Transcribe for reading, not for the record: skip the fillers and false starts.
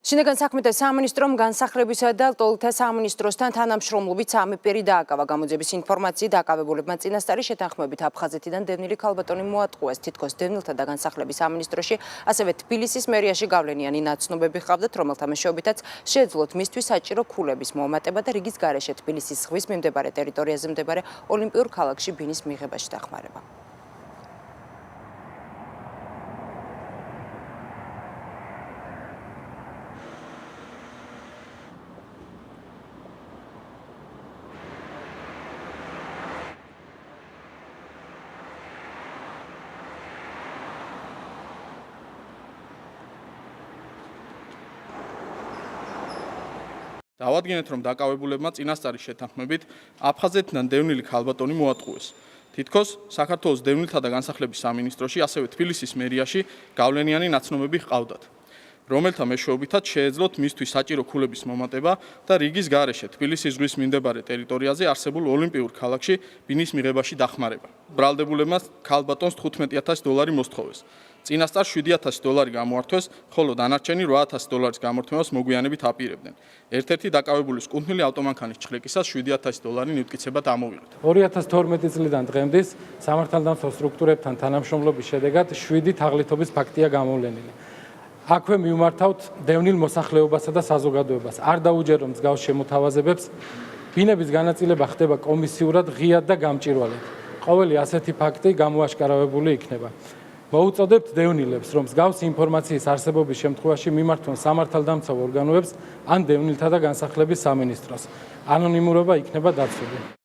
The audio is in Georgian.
შინაგან საქმეთა სამინისტრომ განსახლებისა და ლტოლთა სამინისტროსთან თანამშრომლობით სამი პირი დააკავა. გამოძიების ინფორმაციით დაკავებულებმა წინასწარი შეთანხმებით აფხაზეთიდან დევნილი ქალბატონი მოატყუეს. თითქოს დევნილთა და განსახლების სამინისტროში, ასევე თბილისის მერიაში გავლენიანი ნაცნობები ჰყავდათ, რომელთა მეშვეობითაც შეეძლოთ მისთვის საჭირო ქულების მომატება და რიგის გარეშე თბილისის ზღვის მიმდებარე ტერიტორიაზე მდებარე ოლიმპიურ ქალაქში ბინის მიღებაში დახმარება. დავადგინეთ, რომ დაკავებულებმა წინასწარი შეთანხმებით აფხაზეთიდან დევნილი ქალბატონი მოატყუეს. თითქოს საქართველოს დევნილთა და განსახლების სამინისტროში, ასევე თბილისის მერიაში გავლენიანი ნაცნობები ჰყავდათ, რომელთა მეშვეობითაც შეეძლოთ მისთვის საჭირო ქულების მომატება და რიგის გარეშე თბილისის ზღვის მიმდებარე ტერიტორიაზე არსებულ ოლიმპიურ ქალაქში ბინის მიღებაში დახმარება. ბრალდებულებმა ქალბატონს $15,000 მოსთხოვეს. წინასწარ $7,000 გამოართვეს, ხოლო დანარჩენი $8,000 გამორთმევას მოგვიანებით აპირებდნენ. ერთ-ერთი დაკავებულის კუთვნილი ავტომანქანის ჩხრეკისას $7,000 ნივთკიცებად ამოვიღეთ. 2012 წლიდან დღემდე სამართალდამცავ სტრუქტურებთან თანამშრომლობის შედეგად 7 თაღლითობის ფაქტია გამოვლენილი. აქვე მივმართავთ დევნილ მოსახლეობასა და საზოგადოებას. არ დაუჯერო მსგავს შემოთავაზებებს, ბინების განაწილება ხდება კომისიურად, ღიად და გამჭვირვალედ. ყოველი ასეთი ფაქტი გამოაშკარავებული იქნება. მოუწოდებთ დევნილებს, რომ მსგავსი ინფორმაციის არსებობის შემთხვევაში მიმართონ სამართალდამცავ ორგანოებს ან დევნილთა და განსახლების სამინისტროს. ანონიმურობა იქნება დაცული.